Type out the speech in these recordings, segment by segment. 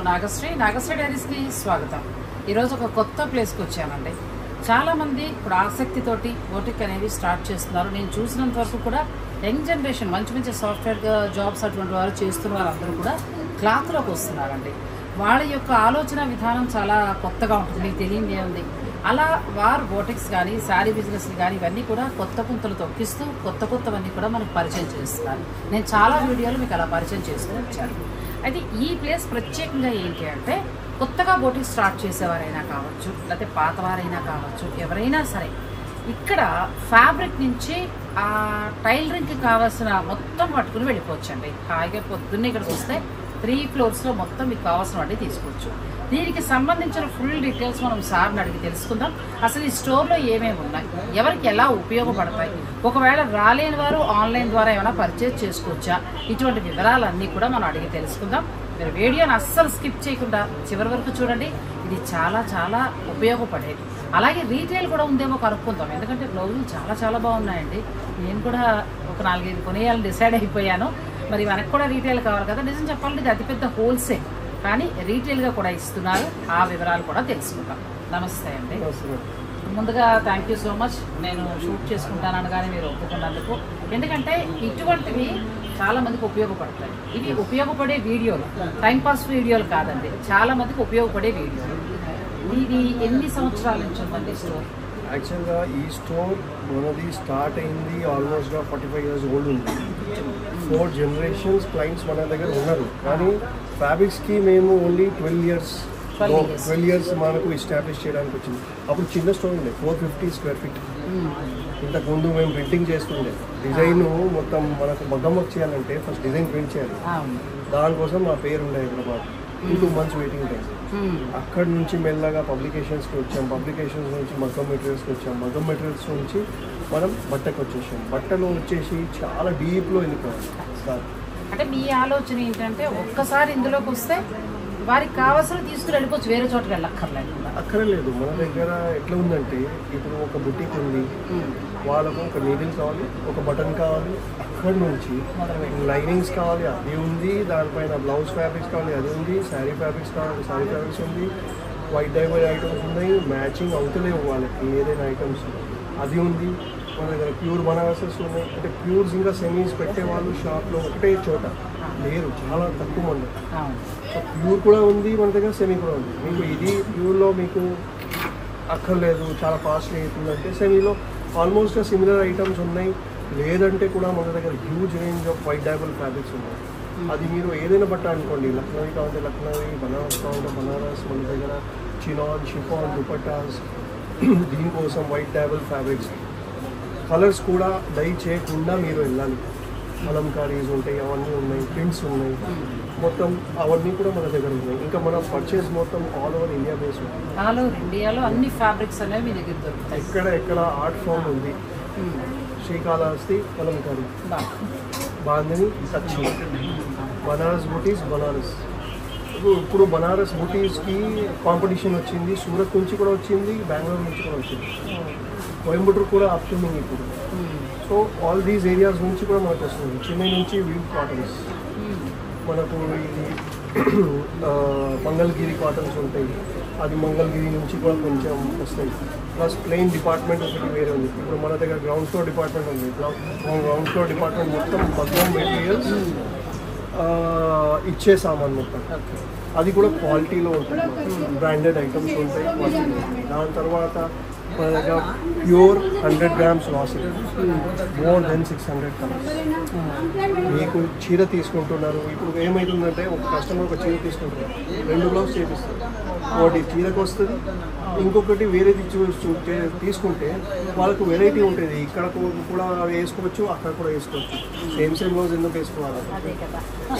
నాగశ్రీ డైరీస్కి స్వాగతం. ఈరోజు ఒక కొత్త ప్లేస్కి వచ్చానండి. చాలామంది ఇప్పుడు ఆసక్తితోటి బోటిక్ అనేవి స్టార్ట్ చేస్తున్నారు. నేను చూసినంత వరకు కూడా యంగ్ జనరేషన్ మంచి మంచి సాఫ్ట్వేర్ జాబ్స్ అటువంటి వారు చేస్తున్న వారందరూ కూడా క్లాత్లోకి వస్తున్నారండి. వాళ్ళ యొక్క ఆలోచన విధానం చాలా కొత్తగా ఉంటుంది, మీకు తెలియని ఏముంది. అలా వారు బోటిక్స్ కానీ శారీ బిజినెస్లు కానీ ఇవన్నీ కూడా కొత్త పుంతలు తొక్కిస్తూ కొత్తవన్నీ కూడా మనకు పరిచయం చేస్తున్నారు. నేను చాలా వీడియోలు మీకు అలా పరిచయం చేస్తూ వచ్చాను. అయితే ఈ ప్లేస్ ప్రత్యేకంగా ఏంటి అంటే, కొత్తగా బోటిక్ స్టార్ట్ చేసేవారైనా కావచ్చు, లేకపోతే పాతవారైనా కావచ్చు, ఎవరైనా సరే ఇక్కడ ఫ్యాబ్రిక్ నుంచి ఆ టైలరింగ్కి కావాల్సిన మొత్తం పట్టుకుని వెళ్ళిపోవచ్చండి. హాయిగా పొద్దున్నే ఇక్కడికి వస్తే 3 ఫ్లోర్స్లో మొత్తం మీకు కావాల్సిన వాటి తీసుకోవచ్చు. దీనికి సంబంధించిన ఫుల్ డీటెయిల్స్ మనం సార్ని అడిగి తెలుసుకుందాం. అసలు ఈ స్టోర్లో ఏమేమి ఉన్నాయి, ఎవరికి ఎలా ఉపయోగపడతాయి, ఒకవేళ రాలేని వారు ఆన్లైన్ ద్వారా ఏమైనా పర్చేజ్ చేసుకోవచ్చా, ఇటువంటి వివరాలన్నీ కూడా మనం అడిగి తెలుసుకుందాం. మీరు వీడియోని అస్సలు స్కిప్ చేయకుండా చివరి వరకు చూడండి. ఇది చాలా చాలా ఉపయోగపడేది. అలాగే రీటైల్ కూడా ఉందేమో కనుక్కుందాం, ఎందుకంటే బ్లౌజులు చాలా బాగున్నాయండి. నేను కూడా ఒక 4-5 కొనేయాలని డిసైడ్ అయిపోయాను. మరి మనకు కూడా రీటైల్ కావాలి కదా. నిజం చెప్పాలంటే ఇది అతిపెద్ద హోల్సేల్, కానీ రీటైల్గా కూడా ఇస్తున్నారు. ఆ వివరాలు కూడా తెలుసుకుంటాం. నమస్తే అండి. ముందుగా థ్యాంక్ యూ సో మచ్. నేను షూట్ చేసుకుంటానని కానీ మీరు ఒప్పుకున్నందుకు. ఎందుకంటే ఇటువంటివి చాలా మందికి ఉపయోగపడతాయి. ఇవి ఉపయోగపడే వీడియోలు, టైంపాస్ వీడియోలు కాదండి, చాలా మందికి ఉపయోగపడే వీడియోలు. ఇది ఎన్ని సంవత్సరాల నుంచి ఉందండి స్టోర్? యాక్చువల్గా ఈ స్టోర్ మనది స్టార్ట్ అయింది ఆల్మోస్ట్గా 45 years ఓల్డ్ ఉంది. 4 generations క్లయింట్స్ మన దగ్గర ఉన్నారు. కానీ ఫ్యాబ్రిక్స్కి మేము ఓన్లీ 12 years మనకు ఎస్టాబ్లిష్ చేయడానికి వచ్చింది. అప్పుడు చిన్న స్టోర్ ఉండే, 450 square feet. ఇంతకుముందు మేము ప్రింటింగ్ చేస్తుండే. డిజైన్ మొత్తం మనకు మగ్గం వర్క్ చేయాలంటే ఫస్ట్ డిజైన్ ప్రింట్ చేయాలి. దానికోసం నా పేరు ఉండే హైదరాబాద్. 2 months waiting time. అక్కడి నుంచి మెల్లగా పబ్లికేషన్స్కి వచ్చాం. పబ్లికేషన్స్ నుంచి మగ్గం మెటీరియల్స్కి వచ్చాం. మగ్గం మెటీరియల్స్ నుంచి మనం బట్టకు వచ్చేసాం. బట్టలు వచ్చేసి చాలా డీప్లో వెళ్ళిపోయాం సార్. అంటే మీ ఆలోచన ఏంటంటే, ఒక్కసారి ఇందులోకి వస్తే వారికి కావాల్సిన తీసుకుని వెళ్ళిపోవచ్చు, వేరే చోటుకి వెళ్ళక్కర్లేదు. అక్కర్లేదు. మన దగ్గర ఎట్లా ఉందంటే, ఇప్పుడు ఒక బుటీక్ ఉంది, వాళ్ళకు ఒక నీడిల్ కావాలి, ఒక బటన్ కావాలి, అక్కడి నుంచి లైనింగ్స్ కావాలి, అది ఉంది. దానిపైన బ్లౌజ్ ఫ్యాబ్రిక్స్ కావాలి, అది ఉంది. శారీ ఫ్యాబ్రిక్స్ కావాలి, శారీ ఫ్యాబ్రిక్స్ ఉంది. వైట్ డైవర్డ్ ఐటమ్స్ ఉన్నాయి, మ్యాచింగ్ అవుతలేవు వాళ్ళకి ఏదైనా ఐటమ్స్, అది ఉంది. మన దగ్గర ప్యూర్ బనారసెస్ ఉన్నాయి. అంటే ప్యూర్స్ ఇంకా సెమీస్ పెట్టేవాళ్ళు షాప్లో ఒకటే చోట లేరు, చాలా తక్కువ మంది. సో ప్యూర్ కూడా ఉంది మన దగ్గర, సెమీ కూడా ఉంది. మీకు ఇది ప్యూర్లో మీకు అక్కర్లేదు, చాలా కాస్ట్లీ అవుతుందంటే సెమీలో ఆల్మోస్ట్ సిమిలర్ ఐటమ్స్ ఉన్నాయి. లేదంటే కూడా మన దగ్గర huge range off white డైబుల్ fabrics ఉన్నాయి. అది మీరు ఏదైనా బట్ట అనుకోండి, లక్నవీ కావాలంటే లక్నవీ, బనారస్ కావాలంటే బనారస్. మన దగ్గర చినాన్, షిఫాన్, దుపట్టాస్, దీనికోసం వైట్ డైబుల్ ఫ్యాబ్రిక్స్. కలర్స్ కూడా డై చేయకుండా మీరు వెళ్ళాలి. కలంకారీస్ ఉంటాయి, అవన్నీ ఉన్నాయి, ప్రింట్స్ ఉన్నాయి, మొత్తం అవన్నీ కూడా మన దగ్గర ఉన్నాయి. ఇంకా మన పర్చేస్ మొత్తం ఆల్ ఓవర్ ఇండియా బేస్ ఉంది. ఆల్ ఓవర్ ఇండియాలో అన్ని ఫ్యాబ్రిక్స్ అనేవి మీ దగ్గర దొరుకుతాయి. ఎక్కడ ఆర్ట్ ఫామ్ ఉంది. శ్రీకాళహస్తి కలంకారీ, బాందిని, కచ్చి, బనారస్ బూటీస్, బనారస్. ఇప్పుడు బనారస్ బూటీస్కి కాంపిటీషన్ వచ్చింది. సూరత్ నుంచి కూడా వచ్చింది, బెంగళూరు నుంచి కూడా వచ్చింది, కోయంబత్తూరు కూడా ఆప్షన్ ఇప్పుడు. సో ఆల్ దీస్ ఏరియాస్ నుంచి కూడా మనకు వస్తుంది. చెన్నై నుంచి వీవ్ కాటన్స్, మనకు ఇది మంగళగిరి కాటన్స్ ఉంటాయి, అది మంగళగిరి నుంచి కూడా కొంచెం వస్తాయి. ప్లస్ ప్లెయిన్ డిపార్ట్మెంట్ ఒకటి వేరే ఉంది. ఇప్పుడు మన దగ్గర గ్రౌండ్ ఫ్లోర్ డిపార్ట్మెంట్ ఉంది. గ్రౌండ్ ఫ్లోర్ డిపార్ట్మెంట్ మొత్తం మగ్గం మెటీరియల్స్ ఇచ్చే సామాన్ మొత్తం, అది కూడా క్వాలిటీలో ఉంటుంది. బ్రాండెడ్ ఐటమ్స్ ఉంటాయి క్వాలిటీలో. దాని తర్వాత మన దగ్గర pure 100 grams LAWCET, more than 600 colours. మీకు చీర తీసుకుంటున్నారు, ఇప్పుడు ఏమవుతుందంటే ఒక కస్టమర్ ఒక చీర తీసుకుంటున్నారు, 2 బ్లౌజ్ చేపిస్తారు. ఒకటి చీరకు వస్తుంది, ఇంకొకటి వేరేది తీసుకుంటే వాళ్ళకు వెరైటీ ఉంటుంది. ఇక్కడ కూడా వేసుకోవచ్చు, అక్కడ కూడా వేసుకోవచ్చు. సేమ్ బ్లౌజ్ ఎందుకు వేసుకోవాలి?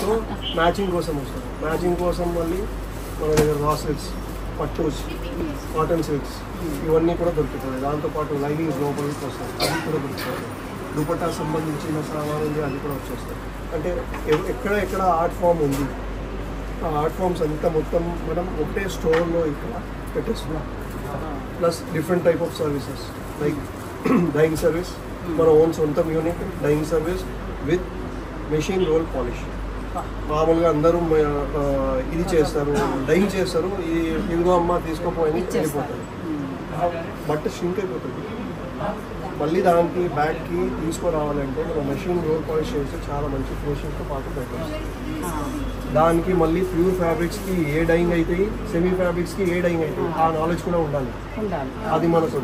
సో మ్యాచింగ్ కోసం వస్తుంది. మ్యాచింగ్ కోసం మళ్ళీ మన దగ్గర రా సిల్క్స్, పట్టూస్, కాటన్ సిల్క్స్ ఇవన్నీ కూడా దొరుకుతాయి. దాంతోపాటు లైనింగ్స్ లోపలికి వస్తాయి, అది కూడా దొరుకుతాయి. దుపట్టా సంబంధించిన సామాన్ ఉంది, అది కూడా వచ్చేస్తాయి. అంటే ఎక్కడ ఆర్ట్ ఫామ్ ఉంది, ఆ ఆర్ట్ ఫామ్స్ అంతా మొత్తం మనం ఒకటే స్టోర్లో ఇక్కడ పెట్టేస్తున్నాం. Plus different type of services like dyeing service, మన ఓన్ సొంతం unit dyeing service with machine roll polish. మామూలుగా అందరూ ఇది చేస్తారు, డై చేస్తారు, ఇదిగో అమ్మ తీసుకోపోయి వెళ్ళిపోతారు, బట్ట షింక్ అయిపోతుంది. మళ్ళీ దానికి బ్యాగ్కి తీసుకురావాలంటే మనం మెషిన్ రోల్ పాలిష్ చేస్తే చాలా మంచి ఫినిషింగ్తో పాటు పెట్టాలి. దానికి మళ్ళీ ప్యూర్ ఫ్యాబ్రిక్స్కి ఏ డైయింగ్ అవుతాయి, సెమీ ఫ్యాబ్రిక్స్కి ఏ డైయింగ్ అవుతాయి, ఆ నాలెడ్జ్ కూడా ఉండాలి. అది మనకు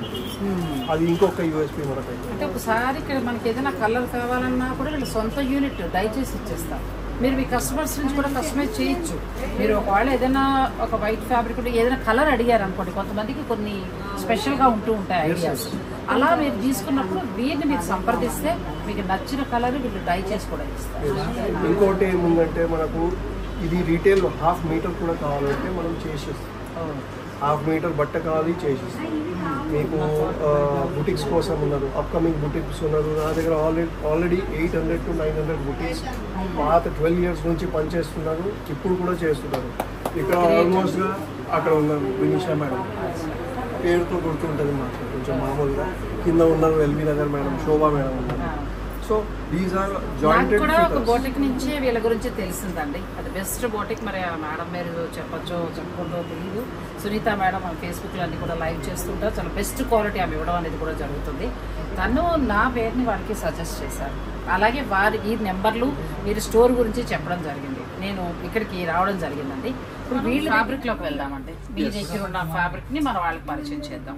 అది ఇంకొక యూఎస్పీ మనకు. అంటే ఒకసారి ఇక్కడ మనకి ఏదైనా కలర్ కావాలన్నా కూడా వీళ్ళు సొంత యూనిట్ డై చేసి ఇచ్చేస్తారు. మీరు మీ కస్టమర్స్ నుంచి కూడా కస్టమైజ్ చేయొచ్చు. మీరు ఒకవేళ ఏదైనా ఒక వైట్ ఫ్యాబ్రిక్ ఏదైనా కలర్ అడిగారు అనుకోండి, కొంతమందికి కొన్ని స్పెషల్గా ఉంటూ ఉంటాయి ఐడియాస్. అలా మీరు తీసుకున్నప్పుడు వీరిని మీరు సంప్రదిస్తే మీకు నచ్చిన కలర్ వీళ్ళు డై చేసి కూడా ఇస్తారు. ఇంకోటి ఏముందంటే మనకు ఇది రీటైల్ 1/2 మీటర్ కూడా కావాలంటే మనం చేసేస్తాం. 1/2 మీటర్ బట్ట కావాలి చేసేస్తాం. మీకు బుటిక్స్ కోసం ఉన్నారు, అప్కమింగ్ బుటిక్స్ ఉన్నారు. నా దగ్గర ఆల్రెడీ 800 to 900 బుటిక్స్ పాత 12 years నుంచి పనిచేస్తున్నారు, ఇప్పుడు కూడా చేస్తున్నారు. ఇక్కడ ఆల్మోస్ట్గా అక్కడ ఉన్నారు వినీషా మేడం, పేరుతో గుర్తుంటుంది మాకు కొంచెం మామూలుగా. కింద ఉన్నారు ఎల్బీ నగర్ మేడం, శోభా మేడం ఉన్నారు. So these are jointed. కూడా ఒక బోటిక్ నుంచి వీళ్ళ గురించి తెలిసిందండి. అది బెస్ట్ బోటిక్. మరి మేడం మీరు చెప్పచ్చో చెప్పుకుంటూ తెలియదు. సునీత మేడం మన ఫేస్బుక్లో అన్ని కూడా లైవ్ చేస్తుంటారు. చాలా బెస్ట్ క్వాలిటీ ఆమె ఇవ్వడం అనేది కూడా జరుగుతుంది. తను నా పేరుని వారికి సజెస్ట్ చేశారు. అలాగే వారి ఈ నెంబర్లు మీరు స్టోర్ గురించి చెప్పడం జరిగింది. నేను ఇక్కడికి రావడం జరిగిందండి. ఇప్పుడు వీళ్ళు ఫ్యాబ్రిక్లోకి వెళ్దామండి. మీ దగ్గర ఉన్న ఫ్యాబ్రిక్ని మనం వాళ్ళకి పరిచయం చేద్దాం.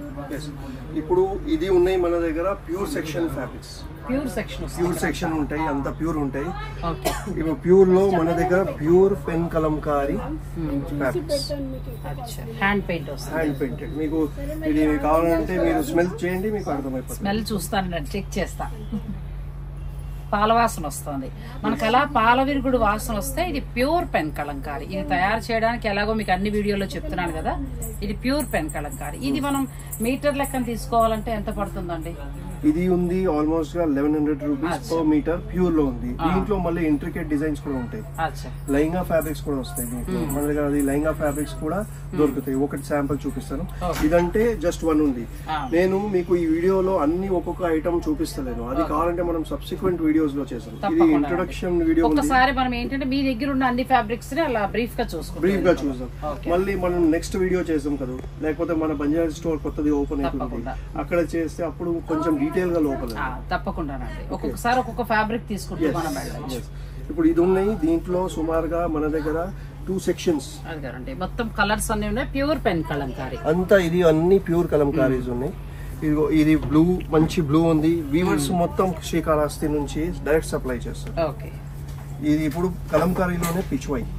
ఇప్పుడు ఇది ఉన్నాయి మన దగ్గర pure section fabrics. Pure section ఉంటాయి, అంత ప్యూర్ ఉంటాయి. ఇప్పుడు ప్యూర్ లో మన దగ్గర pure pen Kalamkari fabrics, hand paint వస్తుంది. Hand painted. మీకు ఇది కావాలంటే మీరు స్మెల్ చేయండి, మీకు అర్థమైపోతుంది. స్మెల్ చూస్తాను, చెక్ చేస్తా. పాల వాసన వస్తుంది మనకు. అలా పాల విరుగుడు వాసన వస్తే ఇది ప్యూర్ పెన్ కలంకారీ. ఇది తయారు చేయడానికి ఎలాగో మీకు అన్ని వీడియోలో చెప్తున్నాను కదా, ఇది ప్యూర్ పెన్ కలంకారీ. ఇది మనం మీటర్ లెక్కన తీసుకోవాలంటే ఎంత పడుతుందండి? ఇది ఉంది ఆల్మోస్ట్ గా 1100 రూపీస్ పర్ మీటర్. ప్యూర్ లో ఉంది. దీంట్లో మళ్ళీ ఇంట్రికేట్ డిజైన్స్ కూడా ఉంటాయి. లైంగా ఫ్యాబ్రిక్స్ కూడా వస్తాయి దీంట్లో. మన దగ్గర అది లైంగా ఫ్యాబ్రిక్స్ కూడా దొరుకుతాయి. ఒకటి శాంపుల్ చూపిస్తాను. ఇదంటే జస్ట్ 1 ఉంది. నేను మీకు ఈ వీడియోలో అన్ని ఒక్కొక్క ఐటమ్ చూపిస్తలేను. అది కావాలంటే మనం సబ్సిక్వెంట్ వీడియోస్ లో చేస్తాం. ఇది ఇంట్రొడక్షన్ వీడియో. ఒకసారి మనం ఏంటంటే మీ దగ్గర ఉన్న అన్ని ఫ్యాబ్రిక్స్ ని అలా బ్రీఫ్ గా చూద్దాం. మళ్ళీ మనం నెక్స్ట్ వీడియో చేస్తాం కదా, లేకపోతే మన బంజారా స్టోర్ కొత్తది ఓపెన్ అవుతుంది, అక్కడ చేస్తే అప్పుడు కొంచెం డీటెయిల్ గా లోపల. తప్పకుండా ఒక్కొక్కసారి ఒక్కొక్క ఫ్యాబ్రిక్ తీసుకుంటాం. ఇప్పుడు ఇది ఉన్నాయి. దీంట్లో సుమారుగా మన దగ్గర 2 సెక్షన్స్. మొత్తం కలర్స్ అన్ని ఉన్నాయి. ప్యూర్ పెన్ కలంకారీ అంతా ఇది అన్ని ప్యూర్ కలంకారీస్ ఉన్నాయి. ఇది బ్లూ, మంచి బ్లూ ఉంది. వీవర్స్ మొత్తం శ్రీకాళహస్తి నుంచి డైరెక్ట్ సప్లై చేస్తారు. ఇది ఇప్పుడు కలంకారీలోనే పిచ్ వైన్.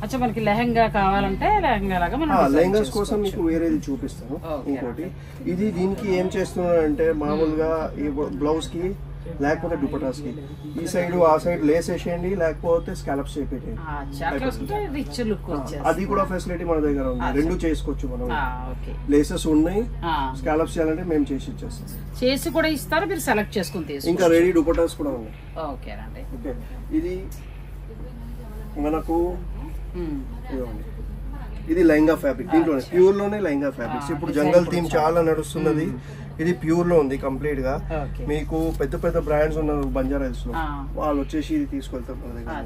అచ్చా, మనకి లెహంగా కావాలంటే లెహంగా లాగా మనం లెహంగాస్ కోసం మీకు వేరేది చూపిస్తాను. ఇంకోటి ఇది దీనికి ఏం చేస్తున్నారంటే మామూలుగా ఈ బ్లౌజ్ కి లేకపోతే దుపటాస్ కి ఈ సైడ్ ఆ సైడ్ లేస్ వేసేయండి, లేకపోతే స్కాలప్స్ చేయండి. అది కూడా ఫెసిలిటీ మన దగ్గర ఉంది. రెండు చేసుకోవచ్చు మనం. లేసెస్ ఉన్నాయి, స్కాలప్స్ చేయాలంటే మేము చేసి ఇచ్చేస్తాం. చేసి కూడా ఇస్తారు, మీరు సెలెక్ట్ చేసుకుని. ఇంకా రెడీ దుపటాస్ కూడా ఉన్నాయి. ఓకే, ఇది మనకు ఇది లెహంగా ఫ్యాబ్రిక్. దీంట్లోనే ప్యూర్ లోనే లెహంగా ఫ్యాబ్రిక్స్. ఇప్పుడు జంగల్ థీమ్ చాలా నడుస్తున్నది. ఇది ప్యూర్ లో ఉంది కంప్లీట్ గా. మీకు పెద్ద పెద్ద బ్రాండ్స్ ఉన్నారు బంజారా హిల్స్ లో, వాళ్ళు వచ్చేసి ఇది తీసుకెళ్తారు మన దగ్గర.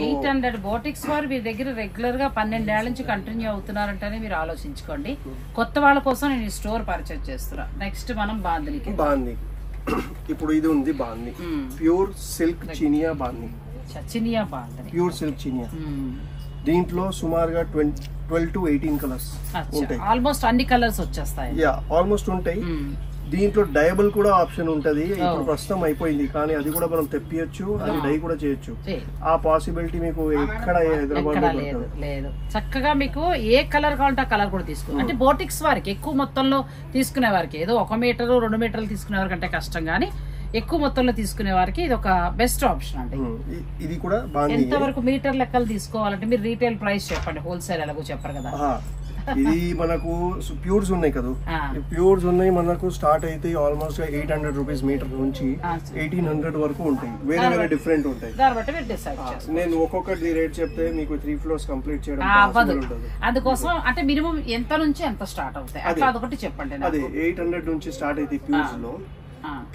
800 బోటిక్స్ వారు మీ దగ్గర రెగ్యులర్ గా 12 ఏళ్ల నుంచి కంటిన్యూ అవుతున్నారంటేనే మీరు ఆలోచించుకోండి. కొత్త వాళ్ళ కోసం నేను స్టోర్ పర్చేజ్ చేస్తున్నా. నెక్స్ట్ మనం బాందినికి. ఇప్పుడు ఇది ఉంది బాంది, ప్యూర్ సిల్క్ చినియా బాంది. ప్యూర్ సిల్క్ చినియా. దీంట్లో సుమారుగా 12 to 18 కలర్స్ ఉంటాయి. ఆల్మోస్ట్ అన్ని కలర్స్ వచ్చేస్తాయి. ఆల్మోస్ట్ ఉంటాయి. దీంట్లో డయబుల్ కూడా ఆప్షన్ ఉంటది. ఇప్పుడు ప్రస్తుతం అయిపోయింది, కానీ అది కూడా మనం తెప్పియచ్చు, అది డై కూడా చేయొచ్చు. ఆ పాసిబిలిటీ మీకు ఎక్కడ లేదు. చక్కగా మీకు ఏ కలర్ కావాలంటే ఆ కలర్ కూడా తీసుకోవాలి. అంటే బోటిక్స్ వారికి ఎక్కువ మొత్తంలో తీసుకునే వారికి ఏదో 1 మీటర్ 2 మీటర్లు తీసుకునే వారికి అంటే కష్టం, కానీ ఎక్కువ మొత్తంలో తీసుకునే వారికి ఇది ఒక బెస్ట్ ఆప్షన్ అండి. ఇది కూడా ఎంతవరకు మీటర్ లెక్కలు తీసుకోవాలంటే మీరు రీటైల్ ప్రైస్ చెప్పండి, హోల్సేల్ ఎలాగో చెప్పరు కదా. ఇది మనకు ప్యూర్స్ ఉన్నాయి కదా, ప్యూర్స్ ఉన్నాయి మనకు స్టార్ట్ అయితే ఆల్మోస్ట్ 800 రూపీస్ మీటర్ నుంచి 1800 వరకు ఉంటాయి. వేరే వేరే డిఫరెంట్ ఉంటాయి. నేను ఒక్కొక్కటి రేట్ చెప్తే మీకు 3 floors కంప్లీట్ చేయడం ఉంటుంది. అందుకోసం అంటే మినిమం ఎంత నుంచి ఎంత స్టార్ట్ అవుతాయి అదొకటి చెప్పండి. అదే 800 నుంచి స్టార్ట్ అయితే ప్యూర్స్ లో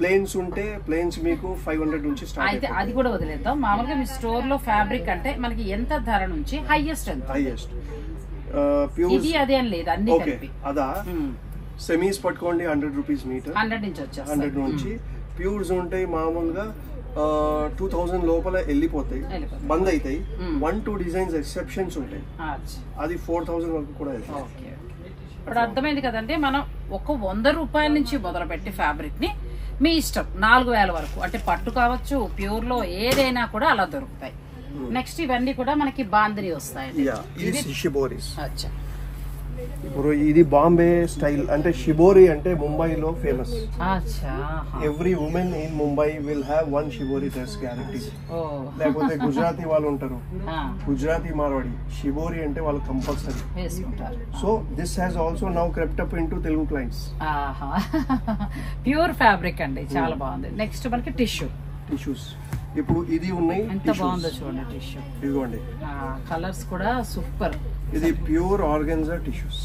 ప్లేన్స్ ఉంటే ప్లేన్స్ మీకు 500 నుంచి స్టార్ట్ అయితే అది కూడా వదిలేద్దాం. మామూలుగా మీ స్టోర్ లో ఫ్యాబ్రిక్ అంటే మనకి ఎంత ధర నుంచి హైయెస్ట్ ఎంత? హైయెస్ట్ ప్యూర్ ఇది అదే అని లేదు, అన్ని కలిపి. అదా సెమీస్ పట్టుకోండి 100 రూపీస్ మీటర్, 100 నుంచి వచ్చేస్తాయి. 100 నుంచి ప్యూర్స్ ఉంటాయి మామూలుగా 2000 లోపల వెళ్ళిపోతాయి, బంద్ అవుతాయి. 1-2 డిజైన్స్ ఎక్సెప్షన్స్ ఉంటాయి, అది 4000 వరకు కూడా వెళ్తాయి. ఇప్పుడు అర్థమైంది కదండి. మనం ఒక 100 రూపాయల నుంచి మొదలుపెట్టి ఫ్యాబ్రిక్ ని మీ ఇష్టం 4000 వరకు, అంటే పట్టు కావచ్చు, ప్యూర్ లో ఏదైనా కూడా అలా దొరుకుతాయి. నెక్స్ట్ ఇవన్నీ కూడా మనకి బాందిని వస్తాయి. ఇప్పుడు ఇది బాంబే స్టైల్, అంటే షిబోరి అంటే ముంబైలో famous. Every women in Mumbai will have 1 shibori dress guarantee. లేకపోతే గుజరాతీ వాళ్ళు ఉంటారు, గుజరాతీ మార్వాడి, షిబోరి అంటే వాళ్ళు కంపల్సరీ వేసుకుంటారు. So this has also now crept up into Telugu clients. Pure fabric అండి, చాలా బాగుంది. నెక్స్ట్ మనకి టిష్యూస్ ఇప్పుడు ఇది ఉన్నాయి. ఎంత బాగుందో చూడండి టిష్యూ, ఇదిగోండి కలర్స్ కూడా సూపర్. ఇది ప్యూర్ ఆర్గన్జా టిష్యూస్.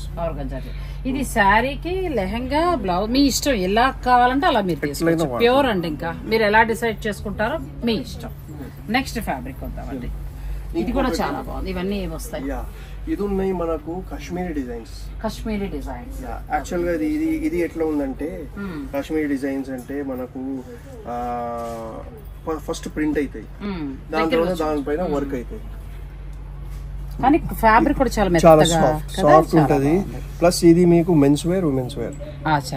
ఇది శారీకి లెహంగా బ్లౌజ్ మీ ఇష్టం, ఎలా కావాలంటే అలా మీరు తీసుకోవచ్చు. ప్యూర్ అండి, ఇంకా మీరు ఎలా డిసైడ్ చేసుకుంటారో మీ ఇష్టం. నెక్స్ట్ ఫ్యాబ్రిక్ వద్దామండి. ఇది కూడా చాలా బాగుంది. ఇవన్నీ ఏమి వస్తాయి? ఇది ఉన్నాయి మనకు Kashmiri designs. Kashmiri designs actual గా ఇది ఎట్లా ఉందంటే, కాశ్మీరీ డిజైన్స్ అంటే మనకు ఫస్ట్ ప్రింట్ అవుతాయి, దాని తర్వాత దానిపైన వర్క్ అవుతాయి. కానీ ఫ్యాబ్రిక్ కూడా చాలా సాఫ్ట్ ఉంటది. ప్లస్ ఇది మీకు మెన్స్ వేర్, ఉమెన్స్ వేర్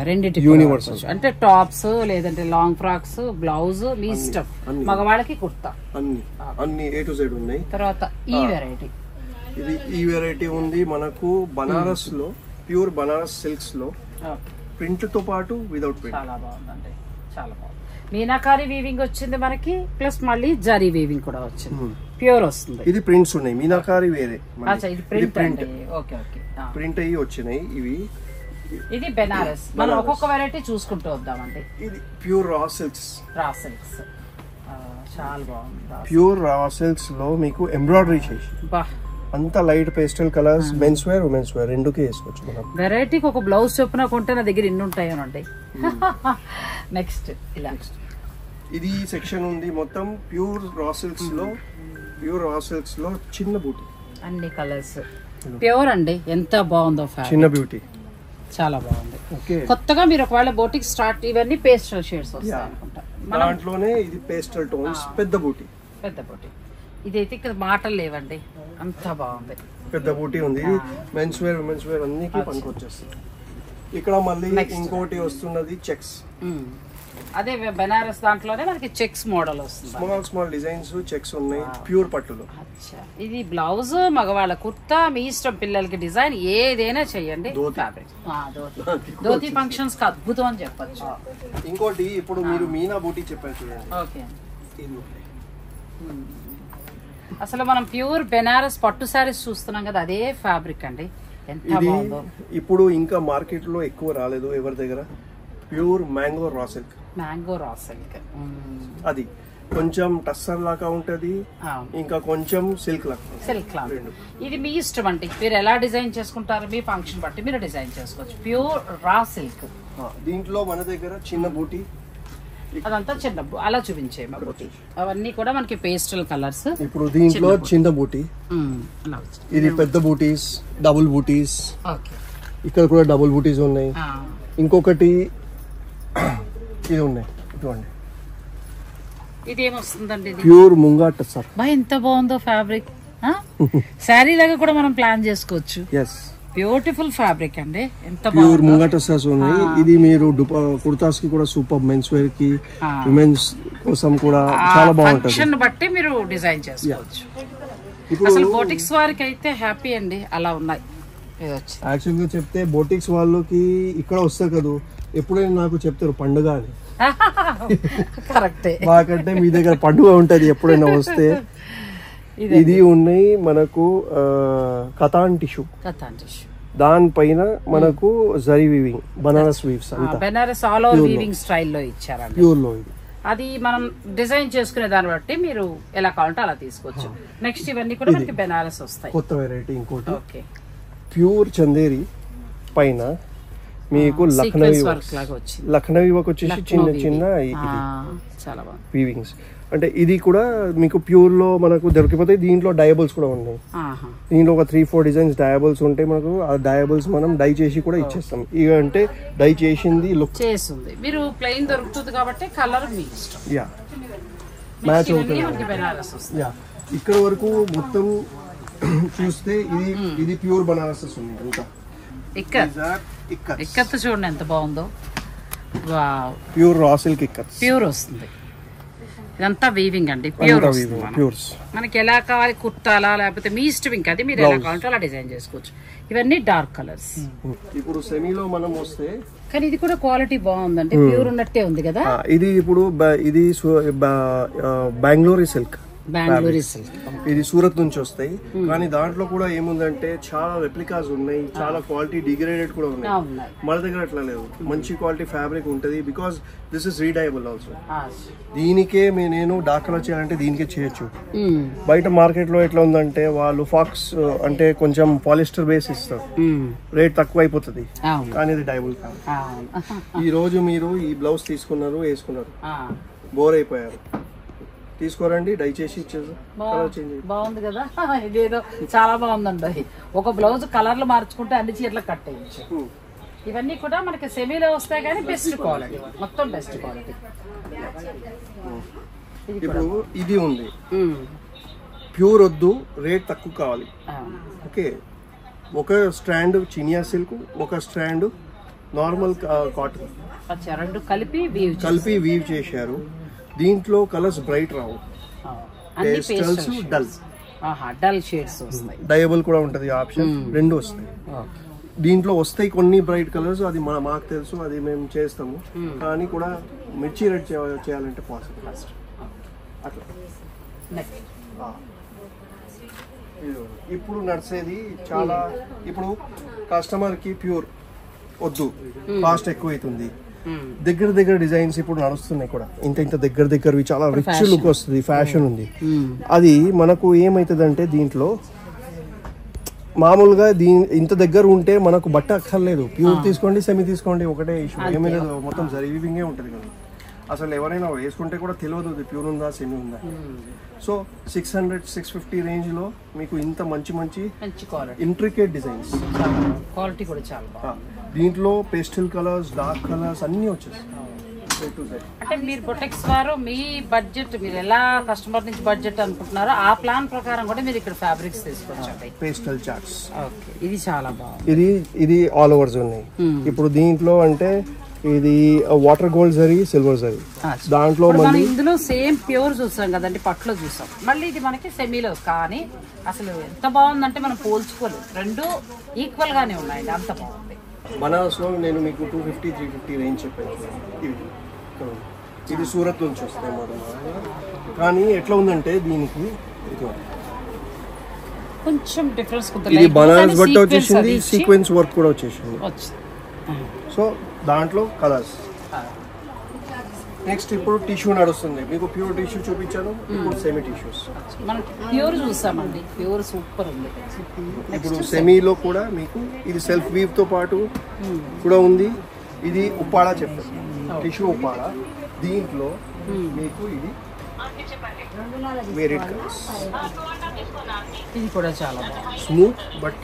రెండింటి యూనివర్సల్, అంటే టాప్స్ లేదంటే లాంగ్ ఫ్రాక్స్, బ్లౌజ్ మీ ఇష్టం. మగవాళ్ళకి కుర్తా అన్ని A to Z ఉన్నాయి. తర్వాత ఈ వెరైటీ, ఈ వెరైటీ ఉంది మనకు బనారస్ లో, ప్యూర్ బనారస్ సిల్క్స్ లో ప్రింట్ తో పాటు వితౌట్ ప్రింట్. చాలా బాగుందండి, చాలా బాగుంది. మీనాకారి వీవింగ్ వచ్చింది మనకి, ప్లస్ మళ్ళీ జరీ వీవింగ్ కూడా వచ్చింది, ప్యూర్ వస్తుంది. ఇది ప్రింట్స్ ఉన్నాయి, మీనాకారి వేరే, ప్రింట్ అయ్యి వచ్చినాయి ఇవి. ఇది బెనారస్. మనం ఒక్కొక్క వెరైటీ చూసుకుంటూ వద్దామండి. ఇది ప్యూర్ రా సిల్క్స్. చాలా బాగుంది. ప్యూర్ రా సిల్క్స్ లో మీకు ఎంబ్రాయిడరీ చేసి అంత light pastel colours, men's wear, women's wear రెండుకి వేసుకోవచ్చు మనం. వెరైటీకి ఒక బ్లౌజ్ చొప్పున కొంటే నా దగ్గర ఇన్ని ఉంటాయి అనండి. నెక్స్ట్ ఇది సెక్షన్ ఉంది మొత్తం ప్యూర్ రా సిల్క్స్ లో. ప్యూర్ రా సిల్క్స్ లో చిన్న బూటీ, అన్ని కలర్స్ ప్యూర్ అండి. ఎంత బాగుందో చిన్న బ్యూటీ, చాలా బాగుంది. కొత్తగా మీరు ఒకవేళ బోటిక్ స్టార్ట్, ఇవన్నీ పేస్టల్ షేడ్స్ వస్తాయి అనుకుంటా. దాంట్లోనే ఇది పేస్టల్ టోన్స్, పెద్ద బూటీ. ఇదైతే ఇక్కడ మాటలు లేవండి, అంత బాగుంది. పెద్ద బూటీ ఉంది. మెన్స్ వేర్, ఉమెన్స్ వేర్ అన్నికి పనికొచ్చేస్తుంది. ఇక్కడ మళ్ళీ ఇంకోటి వస్తున్నది చెక్స్. అదే బెనారస్ దాంట్లోనే మనకి చెక్స్ మోడల్ వస్తుంది. స్మాల్ డిజైన్స్ చెక్స్ ఉన్నాయి ప్యూర్ పట్టులో. ఇది బ్లౌజ్, మగవాళ్ళ కుర్తా మీ ఇష్టం. పిల్లలకి డిజైన్ ఏదైనా చెయ్యండి. ధోతి ఫంక్షన్స్ కి అద్భుతం అని చెప్పచ్చు. ఇంకోటి ఇప్పుడు మీరు మీనా బూటీ చెప్పారు చూడండి. ఓకే, అసలు మనం ప్యూర్ బెనారస్ పట్టు సారీస్ చూస్తున్నాం కదా, అదే ఫ్యాబ్రిక్ అండి. ఎంత బాగుందో. ఇప్పుడు ఇంకా మార్కెట్ లో ఎక్కువ రాలేదు ఎవరి దగ్గర. Pure mango raw silk. అది కొంచెం టస్సర్ లాగా ఉంటది, ఇంకా కొంచెం సిల్క్ లాగా. ఇది మీ ఇష్టం అండి, మీరు ఎలా డిజైన్ చేసుకుంటారు, మీ ఫంక్షన్ బట్టి మీరు డిజైన్ చేసుకోవచ్చు. Pure raw silk. దీంట్లో మన దగ్గర చిన్న బూటీ, అదంతా చిన్న అలా చూపించే బూటీ. అవన్నీ కూడా మనకి పేస్టల్ కలర్స్. ఇప్పుడు దీంట్లో చిన్న బూటీ, ఇది పెద్ద బూటీస్, డబుల్ బూటీస్. ఇక్కడ కూడా డబుల్ బూటీస్ ఉన్నాయి. ఇంకొకటి ఇది ఉన్నాయి, ఇటువంటి ఇది ఏమొస్తుందండి, ప్యూర్ ముంగా టస్సర్. ఎంత బాగుందో ఫ్యాబ్రిక్. శారీ లాగా కూడా మనం ప్లాన్ చేసుకోవచ్చు. బ్యూటిఫుల్ ఫ్యాబ్రిక్ అండి, ఎంత ప్యూర్ ముంగా టస్సర్స్ ఉన్నాయి. ఇది మీరు కుర్తాస్ కి కూడా సూపర్, మెన్స్ వేర్ కి, ఉమెన్స్ కోసం కూడా చాలా బాగుంటుంది. ఫంక్షన్ బట్టి మీరు డిజైన్ చేసుకోవచ్చు. అసలు బోటిక్స్ వారికి అయితే హ్యాపీ అండి, అలా ఉన్నాయి. యాక్చువల్ గా చెప్తే బోటిక్స్ వాళ్ళకి ఇక్కడ వస్తారు కదా, ఎప్పుడైనా నాకు చెప్తారు పండుగ అని. కరెక్టే, మాకంటే మీ దగ్గర పండుగ ఉంటది ఎప్పుడైనా వస్తే. ఇది ఉన్నాయి మనకు కతాన్ టిష్యూ. దానిపైన మనకు zari weaving, Banaras weaves, Benaras all over weaving స్టైల్లో ఇచ్చారు ప్యూర్ లో. ఇది అది మనం డిజైన్ చేసుకునే దాన్ని బట్టి మీరు ఎలా కావాలంటే అలా తీసుకోవచ్చు. నెక్స్ట్ ఇవన్నీ కూడా మనకి బెనారస్ వస్తాయి. కొత్త వెరైటీ ఇంకోటి, ప్యూర్ చందేరి పైన మీకు లక్నవీ వర్క్ వచ్చేసి చిన్న చిన్న చాలా బాగుంది వీవింగ్స్. అంటే ఇది కూడా మీకు ప్యూర్ లో మనకు దొరికిపోతాయి. దీంట్లో డయాబుల్స్ కూడా ఉన్నాయి. దీంట్లో ఒక 3-4 డిజైన్స్ డయాబుల్స్ ఉంటాయి. మనకు ఆ డయాబుల్స్ మనం డై చేసి కూడా ఇచ్చేస్తాం. ఇక అంటే డై చేసింది లుక్ చేస్తుంది. మీరు ప్లెయిన్ దొరుకుతుంది కాబట్టి కలర్ మీ ఇష్టం. యా మ్యాచ్ అవుతుంది. యా ఇక్కడ వరకు మొత్తం చూస్తే ఇది ప్యూర్ బనారస్ ఉంది. ఇంకా ఇక్కత్ చూడండి ఎంత బాగుందో. Pure raw silk ikat pure వస్తుంది. ఇదంతా వీవింగ్ అండి, ప్యూర్ ప్యూర్స్. మనకి ఎలా కావాలి కుర్తాలా లేకపోతే మీ ఇష్టం. ఇంకా అది మీరు ఎలా కావాలంటే అలా డిజైన్ చేసుకోవచ్చు. ఇవన్నీ డార్క్ కలర్స్. ఇప్పుడు సెమీలో మనం వస్తే కానీ ఇది కూడా క్వాలిటీ బాగుందండి, ప్యూర్ ఉన్నట్టే ఉంది కదా. ఇది ఇప్పుడు ఇది బెంగళూరు సిల్క్. ఇది సూరత్ నుంచి వస్తాయి. కానీ దాంట్లో కూడా ఏముందంటే చాలా రెప్లికాస్ ఉన్నాయి, చాలా క్వాలిటీ డిగ్రేడెడ్ కూడా ఉన్నాయి. మన దగ్గర అట్లా లేదు, మంచి క్వాలిటీ ఫ్యాబ్రిక్ ఉంటది. Because this is redyeable also. దీనికే నేను డార్క్ కలర్ చేయాలంటే దీనికే చేయొచ్చు. బయట మార్కెట్ లో ఎట్లా ఉందంటే వాళ్ళు ఫాక్స్ అంటే కొంచెం పాలిస్టర్ బేస్ ఇస్తారు, రేట్ తక్కువ అయిపోతుంది. కానీ ఇది డైబుల్ కాదు. ఈ రోజు మీరు ఈ బ్లౌజ్ తీసుకున్నారు, వేసుకున్నారు, బోర్ అయిపోయారు, తీసుకోరండి, దయచేసి ఇచ్చేది బాగుంది కదా. ఇదేదో చాలా బాగుందండి. ఒక బ్లౌజ్ కలర్లు మార్చుకుంటే అన్ని చీరలు కట్ అయ్యచ్చు. ఇవన్నీ కూడా మనకి సెమీలో వస్తాయి కానీ బెస్ట్ క్వాలిటీ, మొత్తం బెస్ట్ క్వాలిటీ. ఇప్పుడు ఇది ఉంది ప్యూర్ వద్దు, రేట్ తక్కువ కావాలి. ఓకే, ఒక స్ట్రాండ్ చినియా సిల్క్, ఒక స్ట్రాండ్ నార్మల్ కాటన్ రెండు కలిపి వీవ్ చేశారు. దీంట్లో కలర్స్ బ్రైట్ రావు, డల్ షేడ్స్ వస్తాయి. డయబుల్ కూడా ఉంటది ఆప్షన్, రెండు వస్తాయి. దీంట్లో వస్తాయి కొన్ని బ్రైట్ కలర్స్, అది మాకు తెలుసు, అది మేము చేస్తాము. కానీ కూడా మిర్చి రెడ్ చేయాలంటే పాసిబుల్ ఫస్ట్ అట్లా. ఇప్పుడు నడిచేది చాలా, ఇప్పుడు కస్టమర్ కి ప్యూర్ వద్దు, కాస్ట్ ఎక్కువ అవుతుంది. దగ్గర డిజైన్స్ ఇప్పుడు నడుస్తున్నాయి కూడా, ఇంత దగ్గరవి చాలా రిచ్ లుక్ వస్తుంది, ఫ్యాషన్ ఉంది. అది మనకు ఏమైతుంది అంటే దీంట్లో మామూలుగా ఇంత దగ్గర ఉంటే మనకు బట్ట అక్కర్లేదు. ప్యూర్ తీసుకోండి, సెమీ తీసుకోండి, ఒకటే ఇష్యూ, ఏమీ లేదు. మొత్తం జరీవింగే ఉంటుంది కదా. అసలు ఎవరైనా వేసుకుంటే కూడా తెలియదు ఇది ప్యూర్ ఉందా సెమీ ఉందా. సో 600-650 రేంజ్ లో మీకు ఇంత మంచి ఇంట్రికేట్ డిజైన్స్, క్వాలిటీ కూడా చాలా బాగుంది. దీంట్లో పేస్టల్ కలర్స్, డార్క్ కలర్స్ అన్ని వచ్చేస్తాయి. అంటే మీరు బొటెక్స్ వారు మీ బడ్జెట్, మీరు ఎలా కస్టమర్ నుంచి బడ్జెట్ అనుకుంటున్నారో ఆ ప్లాన్ ప్రకారం కూడా మీరు ఇక్కడ ఫ్యాబ్రిక్స్ తీసుకొచ్చారు. పేస్టల్ చార్ట్స్, ఇది చాలా బాగుంది. ఇది ఆల్ ఓవర్స్ ఉన్నాయి. ఇప్పుడు దీంట్లో అంటే ఇది water gold zari, silver zari. దాంట్లో ఇందులో సేమ్ ప్యూర్ చూసాం కదండి, పట్లో చూసాం. మళ్ళీ ఇది మనకి సెమీలో, కానీ అసలు ఎంత బాగుందంటే మనం పోల్చుకోలేదు, రెండు ఈక్వల్ గానే ఉన్నాయండి, అంత బాగుంది. బనారస్ లో నేను మీకు 250-350 రేంజ్ చెప్పాను. ఇది సూరత్ నుంచి వస్తాయి మొదలు. కానీ ఎట్లా ఉందంటే దీనికి కొంచెం డిఫరెన్స్, ఇది బనారస్ బట్ట వచ్చేసింది, సీక్వెన్స్ వర్క్ కూడా వచ్చేసింది. సో దాంట్లో కలర్స్. నెక్స్ట్ ఇప్పుడు టిష్యూ నడుస్తుంది. మీకు ప్యూర్ టిష్యూ చూపించాను, ఇప్పుడు సెమీ టిష్యూస్. మనం ప్యూర్ చూసామండి, ప్యూర్ సూపర్ ఉంది. ఇప్పుడు సెమీలో కూడా మీకు ఇది సెల్ఫ్ వీవ్ తో పాటు కూడా ఉంది. ఇది ఉప్పాడా చెప్పారు, టిష్యూ ఉప్పాడా. దీంట్లో మీకు ఇది వేరియడ్ కలర్స్. ఇది కూడా చాలా బాగుంది, స్మూత్ బట్ట,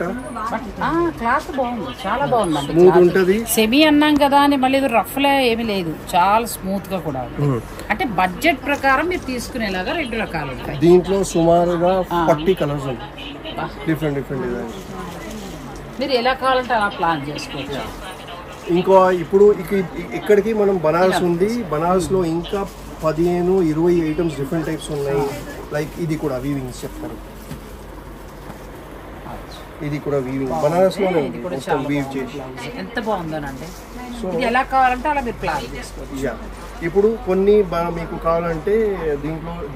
క్లాత్ బాగుంది, చాలా బాగుంది. స్మూత్ ఉంటది. సెమీ అన్నాం కదా అని మళ్ళీ రఫ్ లా ఏమీ లేదు, చాలా స్మూత్ గా కూడా ఉంది. అంటే బడ్జెట్ ప్రకారం మీరు తీసుకునేలాగా 2 రకాలు ఉంటాయి. దీంట్లో సుమారుగా 40 కలర్స్ ఉంటాయి, డిఫరెంట్ డిజైన్స్. మీరు ఎలా కావాలంటే అలా ప్లాన్ చేసుకోవచ్చు. ఇంకో ఇప్పుడు ఇక్కడికి మనం బనారస్ ఉంది, బనారస్ లో ఇంకా 15-20 ఐటమ్స్ డిఫరెంట్ టైప్స్ ఉన్నాయి. లైక్ ఇది కూడా వీవింగ్స్ చెప్తారు, ఇది కూడా వీవింగ్ బనారస్ లోనే మొత్తం వీవ్ చేసి ఎంత బాగుందోనండి. సో ఎలా కావాలంటే అలా మీరు ప్లాన్ చేసుకోవచ్చు. ఇప్పుడు కొన్ని మీకు కావాలంటే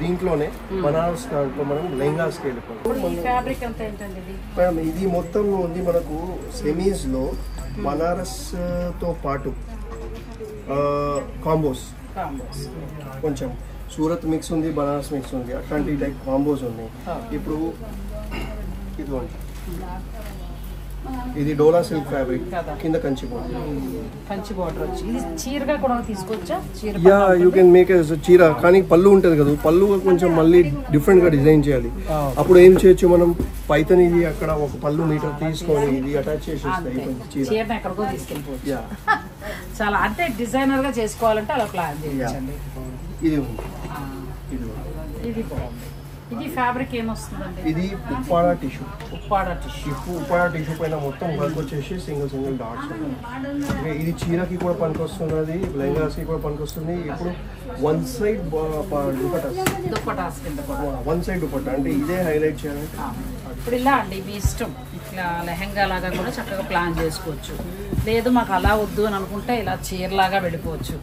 దీంట్లోనే బనారస్ దాంట్లో మనం లెహంగాస్కి వెళ్ళిపోతాం. మేడం ఇది మొత్తం ఉంది మనకు సెమీస్ లో బనారస్ తో పాటు కాంబోస్, కొంచెం సూరత్ మిక్స్ ఉంది, బనారస్ మిక్స్ ఉంది, అట్లాంటి టైప్ కాంబోస్ ఉన్నాయి. ఇప్పుడు ఇదిగోండి ఇది డోలా సిల్క్ ఫ్యాబ్రిక్ కదా. కింద కంచి బార్డర్. కంచి బార్డర్ వచ్చి ఇది చీరగా కూడా తీసుకోవచ్చా? చీర యా యూ కెన్ మేక్ చీర, కానీ పళ్ళు ఉంటుంది కదా, పళ్ళు కొంచెం మళ్ళీ డిఫరెంట్ గా డిజైన్ చేయాలి. అప్పుడు ఏం చేయొచ్చు మనం, పైతని ఇది అక్కడ ఒక పళ్ళు మీటర్ తీసుకొని ఇది అటాచ్ చేసేస్తాయి చీర. చీరని ఎక్కడికో తీసుకెళ్ళిపోవచ్చు. చాలా అంటే డిజైనర్ గా చేసుకోవాలంటే అలా ప్లాన్ చేయొచ్చండి. ఇది ఉంది, ఇది ఉంది. ఇది బాగుంది. ఇది ఫ్యాబ్రిక్ ఏమొస్తుందండి? ఇది Uppada tissue. Uppada tissue. Uppada tissue పైన మొత్తం వర్క్ వచ్చేసి సింగిల్ డాట్స్. ఇది చీరకి కూడా పనికొస్తున్నది, లెహంగాస్ కి కూడా పనికొస్తుంది. ఇప్పుడు వన్ సైడ్ దుప్పటాస్ కింద కూడా వన్ సైడ్ దుపట్టా అంటే ఇదే హైలైట్ చేయాలి. ఇప్పుడు ఇలా అండి మీ ఇష్టం, ఇట్లా లెహంగా లాగా కూడా చక్కగా ప్లాన్ చేసుకోవచ్చు. లేదు మాకు అలా వద్దు అని అనుకుంటే ఇలా చీరలాగా వెళ్ళిపోవచ్చు,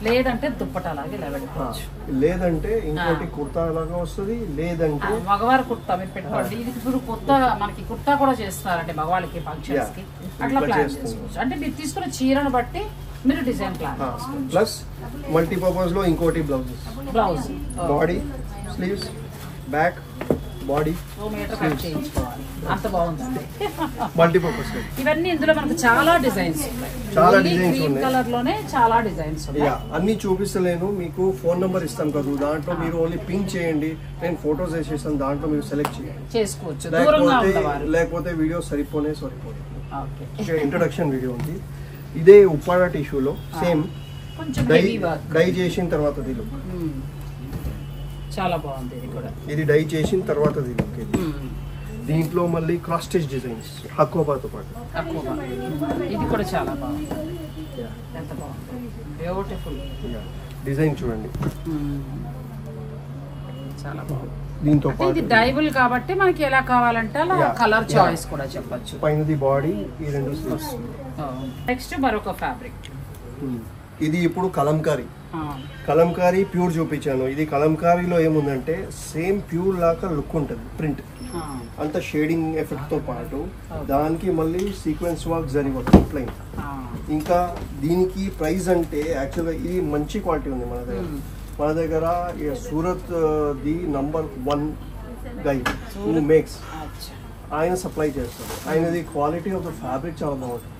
లేదంటే దుప్పటాలాగా ఇలా వెళ్ళిపోవచ్చు, లేదంటే ఇంకోటి కుర్తా లాగా వస్తుంది, లేదంటే మగవారి కుర్తా మీరు పెట్టుకోండి. ఇది ఇప్పుడు కొత్త మనకి కుర్తా కూడా చేస్తున్నారంటే మగవాళ్ళకి ఫంక్షన్స్ కి అట్లా ప్లాన్ చేసుకోవచ్చు. అంటే మీరు తీసుకున్న చీరను బట్టి మీరు డిజైన్ ప్లాన్ చేసుకోవచ్చు. ప్లస్ మల్టీపర్పస్ లో ఇంకోటి blouse body sleeves back body 2 metre cut చేయించుకోవాలి, అంత బాగుందండి. మల్టీపర్పస్ ఇవన్నీ ఇందులో మనకు చాలా డిజైన్స్ ఉన్నాయి. చాలా డిజైన్స్ గ్రీన్ కలర్ లోనే చాలా డిజైన్స్ ఉన్నాయి. అన్ని చూపిస్తలేను, మీకు ఫోన్ నెంబర్ ఇస్తాను కదా, దాంట్లో మీరు ఓన్లీ పింక్ చేయండి, నేను ఫొటోస్ వేసేస్తాను, దాంట్లో మీరు సెలెక్ట్ చేయండి. చేసుకోవచ్చు. దూరంగా ఉన్నవారు లేకపోతే వీడియో సరిపోతే ఓకే. ఇంట్రడక్షన్ వీడియో ఉంది. ఇదే ఉప్పాడ టిష్యూలో సేమ్ కొంచెం డై చేసిన తర్వాత దీని చాలా బాగుంది. ఇది కూడా ఇది డై చేసిన తర్వాత దీంట్లో మళ్ళీ క్రాస్ స్టిచ్ డిజైన్స్ హక్కోబాతో పాటు. ఇది కూడా చాలా బాగుంది. ఎంత బాగుంది, బ్యూటిఫుల్ డిజైన్ చూడండి, చాలా బాగుంది. దీంతో ఇది డైబుల్ కాబట్టి మనకి ఎలా కావాలంటే అలా కలర్ చాయిస్ కూడా చెప్పొచ్చు. పైనది బాడీ, ఈ రెండు స్లీవ్స్. నెక్స్ట్ మరొక ఫ్యాబ్రిక్, ఇది ఇప్పుడు కలంకారీ ప్యూర్ చూపించాను. ఇది కలంకారీలో ఏముందంటే సేమ్ ప్యూర్ లాగా లుక్ ఉంటుంది, ప్రింట్ అంత షేడింగ్ ఎఫెక్ట్ తో పాటు దానికి మళ్ళీ సీక్వెన్స్ వర్క్ జరిగి ప్లెయిన్. ఇంకా దీనికి ప్రైస్ అంటే యాక్చువల్గా ఇది మంచి క్వాలిటీ ఉంది మన దగ్గర సూరత్ ది #1 గై మేక్స్, ఆయన సప్లై చేస్తారు. ఆయనది క్వాలిటీ ఆఫ్ ద ఫ్యాబ్రిక్ చాలా బాగుంటుంది.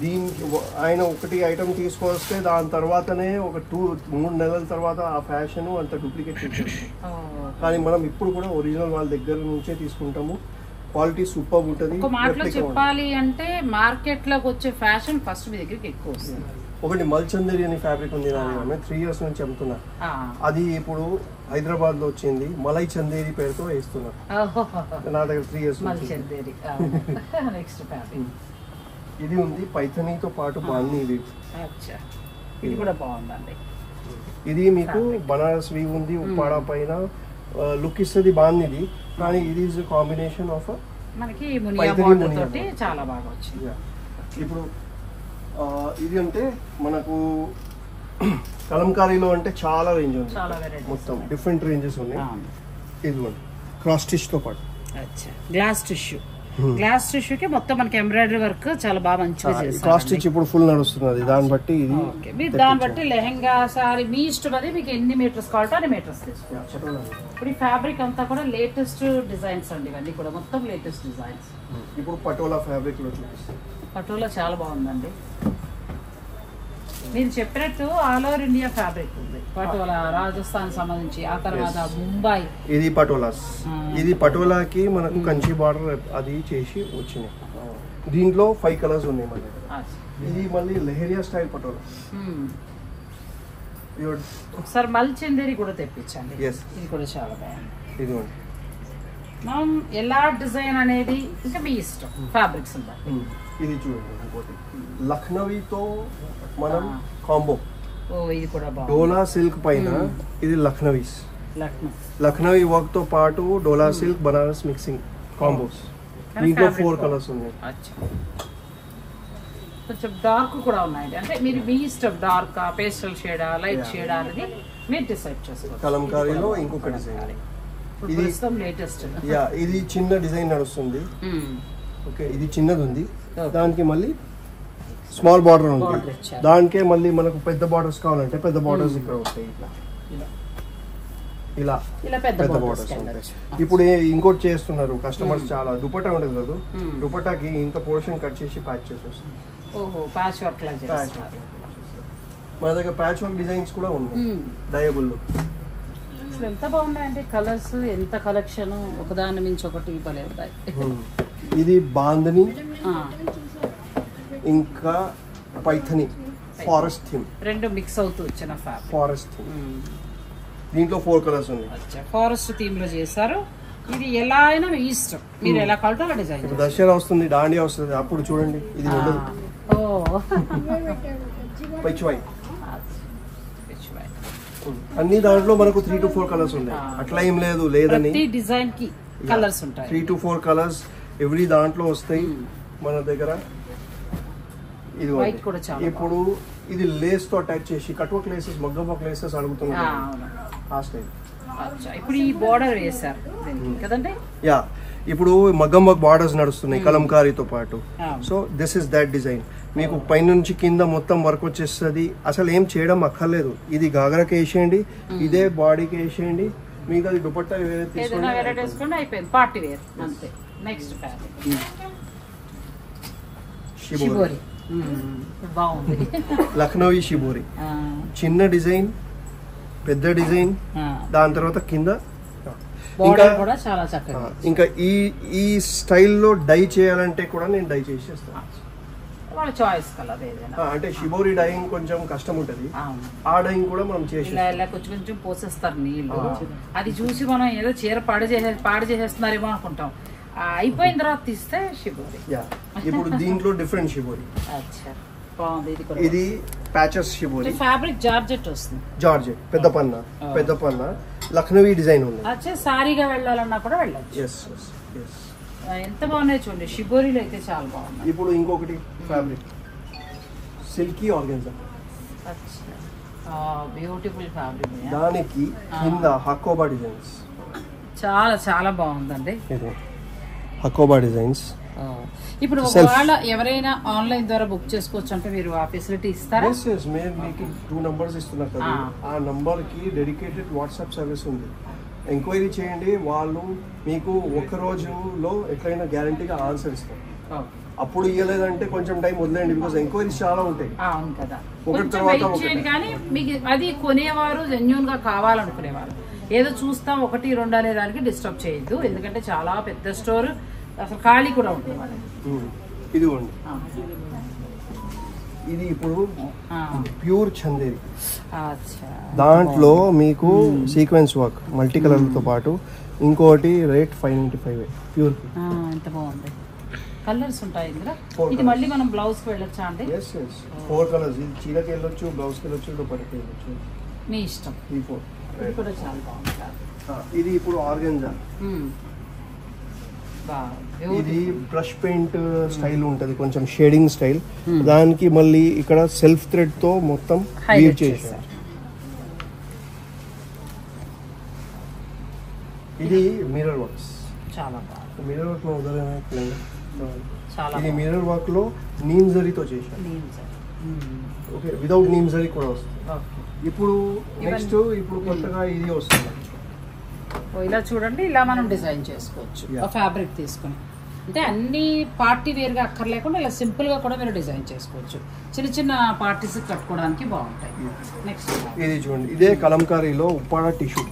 దీనికి ఆయన ఒకటి ఐటమ్ తీసుకొస్తే దాని తర్వాతనే ఒక 2-3 నెలల తర్వాత ఆ ఫ్యాషన్ అంత డూప్లికేట్ చేసేస్తాం. కానీ మనం ఇప్పుడు కూడా ఒరిజినల్ వాళ్ళ దగ్గర నుంచే తీసుకుంటాము. క్వాలిటీ సూపర్ ఉంటుంది. ఒక మాటలో చెప్పాలి అంటే మార్కెట్ లోకి వచ్చే ఫ్యాషన్ ఫస్ట్ మీ దగ్గరికి ఎక్కువ వస్తుంది. ఒకటి మల్చందేరి అనే ఫ్యాబ్రిక్ ఉంది, 3 years నుంచి అమ్ముతున్నా. అది ఇప్పుడు హైదరాబాద్ లో వచ్చింది, మలై చందేరి పేరుతో వేస్తున్నారు. నా దగ్గర 3 years. నెక్స్ట్ ఫ్యాబ్రిక్ ఇది ఉంది, పైథనీతో పాటు బాగుంది. ఇది కూడా బాగుందండి. ఇది మీకు బనారస్ వీవ్ ఉంది, ఉప్పాడ పైన లుక్ ఇస్తుంది, బాగుంది. ఇది కానీ ఇది ఈజ్ కాంబినేషన్ ఆఫ్ మనకి మునియా బార్డర్ తోటి చాలా బాగా వచ్చింది. ఇప్పుడు ఇది అంటే మనకు కలంకారీలో అంటే చాలా రేంజ్ ఉంది, మొత్తం డిఫరెంట్ రేంజెస్ ఉన్నాయి. ఇది క్రాస్ స్టిచ్ తో పాటు గ్లాస్ టిష్యూకి మొత్తం మనకి ఎంబ్రాయిడరీ వర్క్ చాలా బాగా మంచిగా చేస్తారు. క్రాస్ స్టిచ్ ఇప్పుడు ఫుల్ నడుస్తున్నది, దాన్ని బట్టి ఇది మీరు దాన్ని బట్టి లెహంగా సారీ మీ ఇష్టం, అది మీకు ఎన్ని మీటర్స్ కావాలంటే అన్ని మీటర్స్ తీసుకోవచ్చు. ఇప్పుడు ఈ ఫ్యాబ్రిక్ అంతా కూడా లేటెస్ట్ డిజైన్స్ అండి, ఇవన్నీ కూడా మొత్తం లేటెస్ట్ డిజైన్స్. ఇప్పుడు పటోలా ఫ్యాబ్రిక్ లో చూపిస్తాను. పటోలా చాలా బాగుందండి. మీరు చెప్పినట్టు ఆల్ ఓవర్ ఇండియా ఫ్యాబ్రిక్ ఉంది. పటోలా రాజస్థాన్ సంబంధించి, ఆ తర్వాత ముంబై. ఇది పటోలాస్. ఇది పటోలాకి మనకు కంచి బార్డర్ అది చేసి వచ్చినాయి. దీంట్లో 5 కలర్స్ ఉన్నాయి మన దగ్గర. ఇది మళ్ళీ లెహరియా స్టైల్ పటోలా. ఒకసారి మల్చందేరి కూడా తెప్పించండి, ఇది కూడా చాలా బాగుంది. ఇది మనం ఎలా డిజైన్ అనేది ఇంకా మీ ఇష్టం, ఫ్యాబ్రిక్స్. ఇది చూడండి, ఇంకోటి లక్నవీతో మనం కాంబో. ఇది కూడా బాగుంది. డోలా సిల్క్ పైన ఇది లక్నవీ వర్క్ తో పాటు డోలా సిల్క్ బనారస్ మిక్సింగ్ కాంబోస్. దీంట్లో 4 కలర్స్ ఉన్నాయి. కొంచెం డార్క్ కూడా ఉన్నాయి, అంటే మీరు మీ ఇష్టం, డార్క్ పేస్టల్ షేడా లైట్ షేడా అనేది మీరు డిసైడ్ చేసుకోవాలి. కలంకారీలో ఇంకొక డిజైన్, ఇది లేటెస్ట్. ఇది చిన్న డిజైన్ నడుస్తుంది. ఓకే, ఇది చిన్నది ఉంది, దానికి మళ్ళీ స్మాల్ బార్డర్ ఉంది. దానికే మళ్ళీ మనకు పెద్ద బార్డర్స్ కావాలంటే పెద్ద బార్డర్స్ ఇక్కడ ఉంటాయి. ఇలా ఇలా పెద్ద బోర్డర్స్ ఉంటాయి. ఇప్పుడు ఇంకోటి చేస్తున్నారు కస్టమర్స్ చాలా, దుపట్టా ఉండదు కదా, దుపట్టాకి ఇంత పోర్షన్ కట్ చేసి ప్యాచ్ చేసేస్తారు. ఓహో, ప్యాచ్ వర్క్ లా చేస్తారు. మన దగ్గర ప్యాచ్ వర్క్ డిజైన్స్ కూడా ఉన్నాయి డయబుల్. అసలు ఎంత బాగున్నాయండి కలర్స్, ఎంత కలెక్షన్, ఒకదాని మించి ఒకటి భలే ఉంటాయి. ఇది బాందని ఇంకా పైథని ఫారెస్ట్ థీమ్ రెండు మిక్స్ అవుతూ వచ్చిన ఫ్యాబ్రిక్. ఫారెస్ట్ థీమ్, దీంట్లో 4 కలర్స్ ఉన్నాయి. ఫారెస్ట్ థీమ్ లో చేశారు. ఇది ఎలా అయినా మీ ఇష్టం, మీరు ఎలా కావాలంటే అలా డిజైన్. ఇప్పుడు దసరా వస్తుంది, దాండియా వస్తుంది, అప్పుడు చూడండి ఇది ఉండదు. ఓ పైచ్వాయి అన్ని దాంట్లో మనకు 3 to 4 కలర్స్ ఉన్నాయి. అట్లా ఏం లేదు, లేదని డిజైన్ కి కలర్స్ ఉంటాయి. 3 to 4 కలర్స్ ఎవ్రీ దాంట్లో వస్తాయి మన దగ్గర. ఇది వైట్ కూడా చాలా. ఇప్పుడు ఇది లేస్ తో అటాచ్ చేసి కట్వర్క్ లేసెస్, మగ్గం వర్క్ లేసెస్ అడుగుతున్నారు ఆ స్టైల్. ఇప్పుడు ఈ బోర్డర్ వేశారు కదండి. యా, ఇప్పుడు మగ్గం వర్క్ బార్డర్స్ నడుస్తున్నాయి కలంకారీతో పాటు. So this is that design. మీకు పైన నుంచి కింద మొత్తం వర్క్ వచ్చేస్తుంది, అసలు ఏం చేయడం అక్కర్లేదు. ఇది గాగరాకి వేసేయండి, ఇదే బాడీకి వేసేయండి, మీకు అది దుపట్టా వేరే తీసుకోండి, అయిపోయింది. పార్టీ వేర్ అంతే. Next fabric shibori. బాగుంది. లక్నోవి షిబోరి, చిన్న డిజైన్, పెద్ద డిజైన్, దాని తర్వాత కింద కూడా చాలా చక్కగా. ఇంకా ఈ స్టైల్లో డై చేయాలంటే కూడా నేను డై చేసేస్తాను. వాళ్ళ చాయిస్ కలర్ ఏదైనా. అంటే షిబోరి డైయింగ్ కొంచెం కష్టం ఉంటది, ఆ డైయింగ్ కూడా మనం చేసి కొంచెం కొంచెం పోసేస్తారు నీళ్ళు. అది చూసి మనం ఏదో చీర పాడు చేసేస్తున్నారేమో అనుకుంటాం, అయిపోయిన తర్వాత తీస్తే షిబోరి. ఇప్పుడు దీంట్లో డిఫరెంట్ షిబోరి. బాగుంది. ఇది ప్యాచెస్ షిబోరి. ఫ్యాబ్రిక్ జార్జెట్ వస్తుంది. జార్జెట్ పెద్ద పన్నా లక్నోవి డిజైన్ ఉంది. సారీగా వెళ్ళాలన్నా కూడా వెళ్ళచ్చు. ఎంత బాగున్నాయి చూడండి, షిబోరిలో అయితే చాలా బాగుంది. ఇప్పుడు ఇంకొకటి fabric silky organza. Beautiful fabric. దానికి కింద హకోబా డిజైన్స్. చాలా చాలా బాగుందండి హకోబా డిజైన్స్. ఇప్పుడు ఒకవేళ ఎవరైనా ఆన్లైన్ ద్వారా బుక్ చేసుకోవచ్చు అంటే మీరు ఆ ఫెసిలిటీ ఇస్తారా? మీకు 2 నంబర్స్ ఇస్తున్నారు కదా, ఆ నంబర్ కి డెడికేటెడ్ వాట్సాప్ సర్వీస్ ఉంది. ఎంక్వైరీ చేయండి, వాళ్ళు మీకు ఒక రోజులో ఎట్లయినా గ్యారంటీగా ఆన్సర్ ఇస్తారు. అప్పుడు ఇవ్వలేదంటే కొంచెం టైం వదిలేయండి, బికాస్ ఎంక్వైరీస్ చాలా ఉంటాయి కదా. ఒకటి తర్వాత కానీ మీకు అది కొనేవారు జెన్యూన్ గా కావాలనుకునేవారు ఏదో చూస్తాం 1, 2 అనే దానికి డిస్టర్బ్ చేయొద్దు, ఎందుకంటే చాలా పెద్ద స్టోర్, అసలు ఖాళీ కూడా ఉంటుంది వాళ్ళకి. ఇదిగోండి, ఇది ఇప్పుడు ప్యూర్ చందేరి. దాంట్లో మీకు సీక్వెన్స్ వర్క్ మల్టీ కలర్లతో పాటు ఇంకోటి రేట్ 595 ప్యూర్. ఎంత బాగుంది. కలర్స్ ఉంటాయి ఇందులో. ఇది మళ్ళీ మనం బ్లౌజ్ కి వెళ్ళొచ్చా అండి? 4 కలర్స్. ఇది చీరకి వెళ్ళొచ్చు, బ్లౌజ్ కి వెళ్ళొచ్చు, దుపట్టాకి వెళ్ళొచ్చు, మీ ఇష్టం. ఈ 4 ఇది కూడా చాలా బాగుంది. ఇది ఇప్పుడు ఆర్గెన్జా. ఇది బ్రష్ పెయింట్ స్టైల్ ఉంటది, కొంచెం షేడింగ్ స్టైల్. దానికి మళ్ళీ ఇక్కడ సెల్ఫ్ థ్రెడ్ తో మొత్తం వీవ్ చేశారు. ఇది మిర్రర్ వర్క్స్. చాలా బాగుంది. మిర్రర్ వర్క్ లో ఇది మిర్రర్ వర్క్ లో నీమ్ జరీతో చేశారు. ఓకే, వితౌట్ నీమ్ జరీ కూడా వస్తుంది. ఇప్పుడు నెక్స్ట్ ఇప్పుడు కొత్తగా ఇది వస్తుంది. ఇలా చూడండి, ఇలా మనం డిజైన్ చేసుకోవచ్చు ఆ ఫ్యాబ్రిక్ తీసుకుని. అంటే అన్ని పార్టీ వేర్ గా అక్కర్లేకుండా ఇలా సింపుల్ గా కూడా మీరు డిజైన్ చేసుకోవచ్చు. చిన్న చిన్న పార్టీస్ కట్టుకోవడానికి బాగుంటాయి. నెక్స్ట్ ఇది చూడండి, ఇదే కలంకారీలో ఉప్పాడ టిష్యూ.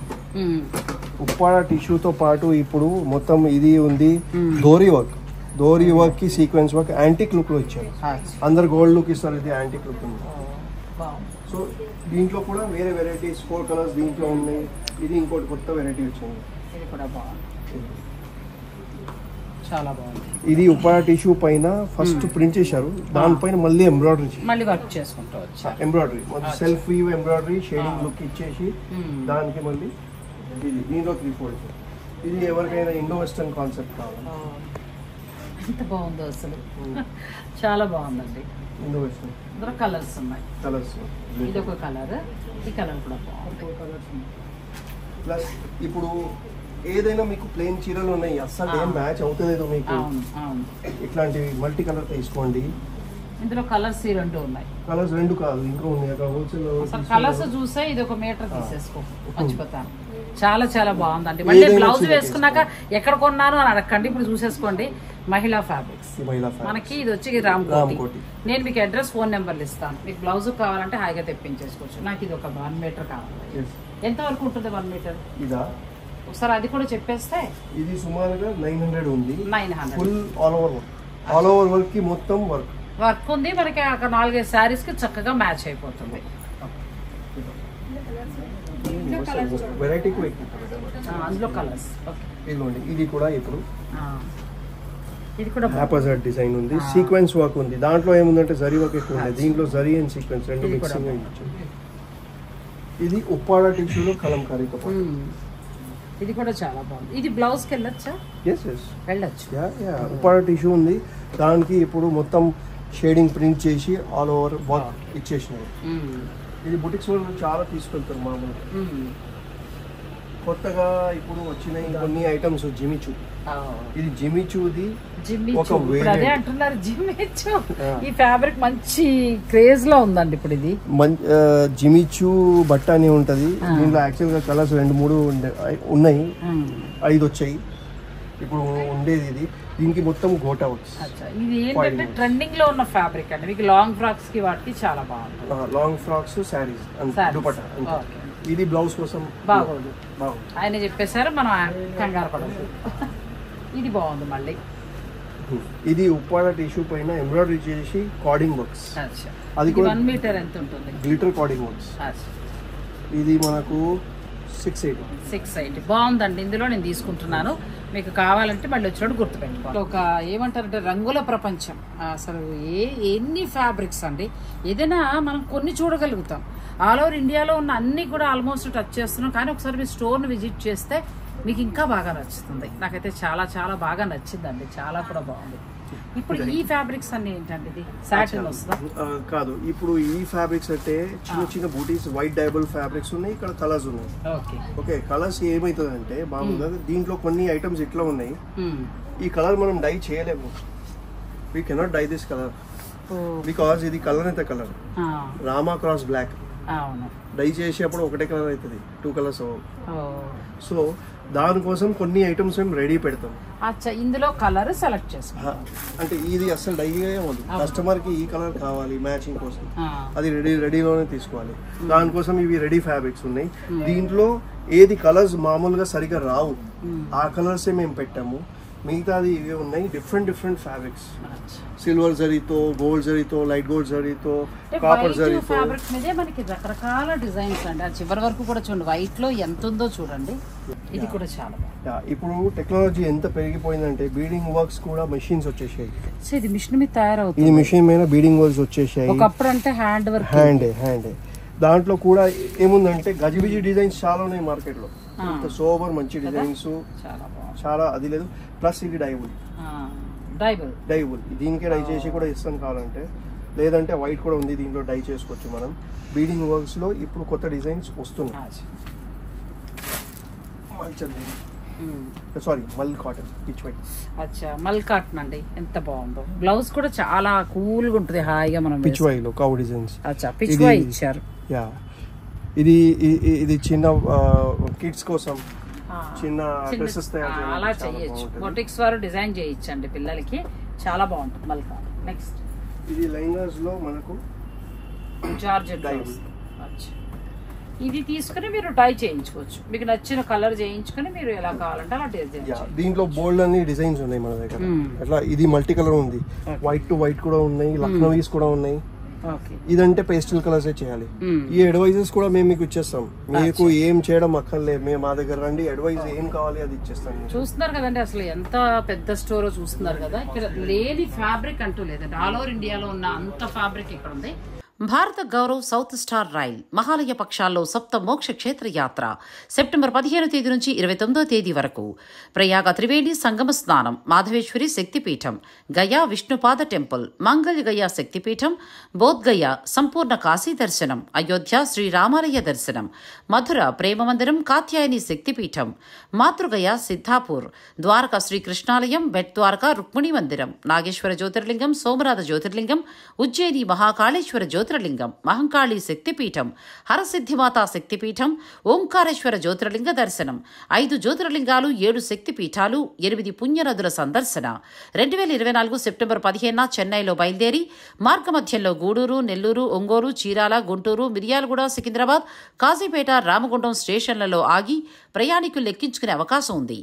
ఉప్పాడ టిష్యూతో పాటు ఇప్పుడు మొత్తం ఇది ఉంది డోరీ వర్క్. డోరీ వర్క్ కి సీక్వెన్స్ వర్క్ యాంటిక్ లుక్ లో ఇచ్చారు. అందరు గోల్డ్ లుక్ ఇస్తారు, ఇది యాంటిక్ లుక్ ఉంది. సో దీంట్లో కూడా వేరే వెరైటీస్ 4 కలర్స్ దీంట్లో ఉన్నాయి. ఇది ఇంకోటి కొత్త వెరైటీ వచ్చింది, ఇది కూడా బాగుంది, చాలా బాగుంది. ఇది ఉప్పాడ టిష్యూ పైన ఫస్ట్ ప్రింట్ చేశారు, దానిపైన మళ్ళీ ఎంబ్రాయిడరీ మళ్ళీ వర్క్ చేసుకుంటూ వచ్చారు. Embroidery self weave embroidery shading look ఇచ్చేసి దానికి మళ్ళీ ఇది దీంట్లో 3 ఫోల్డ్స్. ఇది ఎవరికైనా ఇండో వెస్టర్న్ కాన్సెప్ట్ కావాలి. ఎంత బాగుందో అసలు, చాలా బాగుందండి. ఇండో వెస్టర్న్ అందులో కలర్స్ ఉన్నాయి. కలర్స్ ఇది ఒక కలర్, ఈ కలర్ కూడా బాగుంది. ప్లస్ ఇప్పుడు ఏదైనా మీకు ప్లెయిన్ చీరలు ఉన్నాయి, అస్సలు ఏం మ్యాచ్ అవుతలేదు మీకు, ఇట్లాంటి మల్టీ కలర్ తీసుకోండి. ఇందులో కలర్స్ 2 ఉన్నాయి. కలర్స్ 2 కాదు, ఇంకా ఉన్నాయి. అక్కడ హోల్సేల్ కలర్స్ చూసే ఇది 1 మీటర్ తీసేసుకో, మర్చిపోతాను. చాలా చాలా బాగుందండి. మళ్ళీ బ్లౌజ్ వేసుకున్నాక ఎక్కడ కొన్నాను అని అడగండి, ఇప్పుడు చూసేసుకోండి. మహిళా ఫ్యాబ్రిక్స్ మనకి ఇది వచ్చి రామ్కోటి. నేను మీకు అడ్రస్ ఫోన్ నెంబర్లు ఇస్తాను, మీకు బ్లౌజ్ కావాలంటే హాయిగా తెప్పించేసుకోవచ్చు. నాకు ఇది ఒక 1 మీటర్ కావాలి. ఎంత వరకు ఉంటుంది 1 మీటర్? ఇదా ఒకసారి అది కూడా చెప్పేస్తే. ఇది సుమారుగా 900 ఉంది. 900 ఫుల్ ఆల్ ఓవర్ వర్క్ కి మొత్తం వర్క్ ఉంది. మనకి ఒక 4-5 శారీస్ కి చక్కగా మ్యాచ్ అయిపోతుంది. వెరైటీ అందులో కలర్స్. ఇది కూడా ఇప్పుడు ఇది కూడా హ్యాపజార్డ్ డిజైన్ ఉంది, సీక్వెన్స్ వర్క్ ఉంది. దాంట్లో ఏముందంటే జరీ వర్క్ ఎక్కువ ఉంది, దీంట్లో జరీ అండ్ సీక్వెన్స్ రెండు మిక్సింగ్ ఇచ్చారు. ఇది ఉప్పాడ టిష్యూలో కలంకారీ. ఇది కూడా చాలా బాగుంది. ఇది బ్లౌజ్ కి వెళ్ళొచ్చా? వెళ్ళొచ్చు. ఉప్పాడ టిష్యూ ఉంది, దానికి ఇప్పుడు మొత్తం షేడింగ్ ప్రింట్ చేసి ఆల్ ఓవర్ వర్క్ ఇచ్చేసినారు. ఇది బుటిక్స్ వాళ్ళు చాలా తీసుకెళ్తారు మామూలుగా. కొత్తగా ఇప్పుడు వచ్చిన కొన్ని ఐటమ్స్ జిమిచూ. ఇది జిమిచూది ఒక అదే అంటున్నారు జిమిచూ. ఈ ఫ్యాబ్రిక్ మంచి క్రేజ్ లో ఉందండి ఇప్పుడు. ఇది జిమిచూ బట్ట అని ఉంటది. దీంట్లో యాక్చువల్ గా కలర్స్ 2-3 ఉన్నాయి, 5 వచ్చాయి ఇప్పుడు ఉండేది. ఇది దీనికి మొత్తం గోటా వర్క్స్. ఇది ఏంటంటే ట్రెండింగ్ లో ఉన్న ఫ్యాబ్రిక్ అండి. మీకు లాంగ్ ఫ్రాక్స్ కి వాటికి చాలా బాగుంటుంది. Long frocks, saris, dupatta. ఇది బ్లౌజ్ కోసం బాగోదు, ఆయన చెప్పేశారు, మనం కంగారు పడదు. ఇది బాగుంది. మళ్ళీ ఇది ఉప్పాడ టిష్యూ పైన ఎంబ్రాయిడరీ చేసి కార్డింగ్ వర్క్స్. అది కూడా 1 మీటర్ ఎంత ఉంటుంది? Glitter carding works. ఇది మనకు 680 బాగుందండి. ఇందులో నేను తీసుకుంటున్నాను, మీకు కావాలంటే మళ్ళీ వచ్చినప్పుడు గుర్తుపెట్టుకోవాలి. ఒక ఏమంటారంటే రంగుల ప్రపంచం. అసలు ఎన్ని ఫ్యాబ్రిక్స్ అండి. ఏదైనా మనం కొన్ని చూడగలుగుతాం. ఆల్ ఓవర్ ఇండియాలో ఉన్న అన్ని కూడా ఆల్మోస్ట్ టచ్ చేస్తున్నాం. కానీ ఒకసారి మీ స్టోర్ని విజిట్ చేస్తే మీకు ఇంకా బాగా నచ్చుతుంది. నాకైతే చాలా చాలా బాగా నచ్చిందండి, చాలా కూడా బాగుంది. ఇప్పుడు ఈ ఫ్యాబ్రిక్స్ అన్ని ఏంటంటే ఇది సాటిన్ వస్తుందా? కాదు, ఇప్పుడు ఈ ఫ్యాబ్రిక్స్ అంటే చిన్న చిన్న బూటీస్, వైట్ డైబుల్ ఫ్యాబ్రిక్స్ ఉన్నాయి. ఇక్కడ కలర్స్ ఉన్నాయి. ఓకే, కలర్స్ ఏమైతుంది అంటే మామూలుగా దీంట్లో కొన్ని ఐటమ్స్ ఇట్లా ఉన్నాయి. ఈ కలర్ మనం డై చేయలేము. We cannot dye this colour because ఇది కలర్ అయితే కలర్ రామా క్రాస్ బ్లాక్. డై చేసేప్పుడు ఒకటే కలర్ అవుతుంది, 2 కలర్స్. సో దానికోసం కొన్ని ఐటమ్స్ మేము రెడీ పెడతాం. ఇందులో కలర్ సెలెక్ట్ చేస్తాం. అంటే ఇది అసలు డై అవ్వదు, కస్టమర్ కి ఈ కలర్ కావాలి మ్యాచింగ్ కోసం, అది రెడీలోనే తీసుకోవాలి. దానికోసం ఇవి రెడీ ఫ్యాబ్రిక్స్ ఉన్నాయి. దీంట్లో ఏది కలర్స్ మామూలుగా సరిగా రావు, ఆ కలర్స్ మేము పెట్టాము. మిగతాది ఇవి ఉన్నాయి డిఫరెంట్ ఫ్యాబ్రిక్స్. సిల్వర్ జరీతో, గోల్డ్ జరీతో, లైట్ గోల్డ్ జరీతో, కాపర్ జరీతో. ఫ్యాబ్రిక్ మీదే మనకి రకరకాల డిజైన్స్ అండి. ఆ చివరి వరకు కూడా చూడండి, వైట్ లో ఎంత ఉందో చూడండి. ఇది కూడా చాలా ఇప్పుడు టెక్నాలజీ ఎంత పెరిగిపోయిందంటే బీడింగ్ వర్క్స్ కూడా మెషిన్స్ వచ్చేసాయి. ఇది మిషన్ మీద తయారవుతుంది. ఈ మిషన్ మీద బీడింగ్ వర్క్స్ వచ్చేసాయి. ఒకప్పుడు అంటే హ్యాండ్ వర్క్, హ్యాండ్. దాంట్లో కూడా ఏముందంటే గజిబిజి డిజైన్స్ చాలా ఉన్నాయి మార్కెట్ లో. సోబర్ మంచి డిజైన్స్ చాలా, అది లేదు. ప్లస్ ఇది డైబుల్ దీనికే డై చేసి కూడా ఇస్తాం కావాలంటే, లేదంటే వైట్ కూడా ఉంది, దీంట్లో డై చేసుకోవచ్చు మనం. బీడింగ్ వర్క్స్ లో ఇప్పుడు కొత్త డిజైన్స్ వస్తున్నాయి. సారీ, మల్ కాటన్, పిచ్ వైట్. మల్ కాటన్ అండి, ఎంత బాగుందో. బ్లౌజ్ కూడా చాలా కూల్ గా ఉంటుంది, హాయిగా. మనం పిచ్ వై లో కౌ డిజైన్స్ పిచ్ వై ఇచ్చారు. ఇది చిన్న కిడ్స్ కోసం చిన్న డ్రెస్సెస్ అలా చేయొచ్చు. బొటిక్స్ వారు డిజైన్ చేయొచ్చండి పిల్లలకి, చాలా బాగుంటుంది. మల్ కాటన్. నెక్స్ట్ ఇది లెహంగాస్ లో మనకు జార్జెట్. ఇది తీసుకుని మీరు టై చేయించుకోవచ్చు, మీకు నచ్చిన కలర్ చేయించుకుని మీరు ఎలా కావాలంటే అలా డిజైన్. దీంట్లో బోల్డ్ అన్ని డిజైన్స్ ఉన్నాయి మన దగ్గర. అట్లా ఇది మల్టీ కలర్ ఉంది, వైట్ టు వైట్ కూడా ఉన్నాయి, లక్నోవీస్ కూడా ఉన్నాయి. ఇదంటే పేస్టల్ కలర్స్ చేయాలి. ఈ అడ్వైజెస్ కూడా మేము మీకు ఇచ్చేస్తాం. మీకు ఏం చేయడం అక్కర్లేదు, మేము మా దగ్గర రండి, అడ్వైజ్ ఏం కావాలి అది ఇచ్చేస్తాం. చూస్తున్నారు కదండి, అసలు ఎంత పెద్ద స్టోర్ చూస్తున్నారు కదా. ఇక్కడ లేని ఫ్యాబ్రిక్ అంటూ లేదండి. ఆల్ ఓవర్ ఇండియాలో ఉన్న అంత ఫ్యాబ్రిక్ ఇక్కడ ఉంది. Bharat Gaurav south star rail Mahalaya పక్షాల్లో సప్త మోక్ష క్షేత్ర యాత్ర సెప్టెంబర్ 15వ తేదీ నుంచి 29వ తేదీ వరకు. ప్రయాగ త్రివేణి సంగమ స్నానం, మాధవేశ్వరి శక్తిపీఠం, గయా విష్ణుపాద టెంపుల్, మంగళ గయా శక్తిపీఠం, బోధ్గయ సంపూర్ణ కాశీ దర్శనం, అయోధ్య శ్రీరామాలయ దర్శనం, మధుర ప్రేమ మందిరం కాత్యాయని శక్తిపీఠం, మాతృగయ సిద్ధాపూర్, ద్వారకా శ్రీకృష్ణాలయం, బెట్ ద్వారకా రుక్మిణి మందిరం, నాగేశ్వర జ్యోతిర్లింగం, సోమనాథ జ్యోతిర్లింగం, ఉజ్జయిని మహాకాళేశ్వర జ్యోతిర్లింగం, జ్యోతిర్లింగం, మహంకాళి శక్తిపీఠం, హరసిద్ధిమాతా శక్తిపీఠం, ఓంకారేశ్వర జ్యోతిర్లింగ దర్శనం, 5 జ్యోతిర్లింగాలు, 7 శక్తిపీఠాలు, 8 పుణ్యనదుల సందర్శన. 2024 సెప్టెంబర్ 15న చెన్నైలో బయలుదేరి మార్గమధ్యంలో గూడూరు, నెల్లూరు, ఒంగోలు, చీరాల, గుంటూరు, మిర్యాలగూడ, సికింద్రాబాద్, కాజీపేట, రామగుండం స్టేషన్లలో ఆగి ప్రయాణికులు లెక్కించుకునే అవకాశం ఉంది.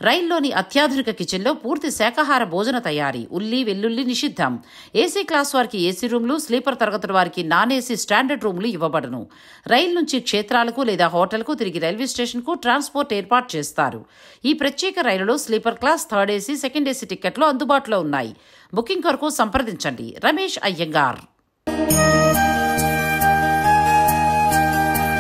రైల్లోని అత్యాధునిక కిచెన్లో పూర్తి శాకాహార భోజన తయారీ, ఉల్లి వెల్లుల్లి నిషిద్ధం. ఏసీ క్లాస్ వారికి ఏసీ రూమ్లు, స్లీపర్ తరగతుల వారికి నాన్ ఏసీ స్టాండర్డ్ రూమ్లు ఇవ్వబడును. రైలు నుంచి క్షేత్రాలకు లేదా హోటల్కు తిరిగి రైల్వే స్టేషన్కు ట్రాన్స్పోర్ట్ ఏర్పాటు చేస్తారు. ఈ ప్రత్యేక రైలులో sleeper class, third AC, second AC టికెట్లు అందుబాటులో ఉన్నాయి. బుకింగ్ కొరకు సంప్రదించండి. రమేష్ అయ్యంగార్.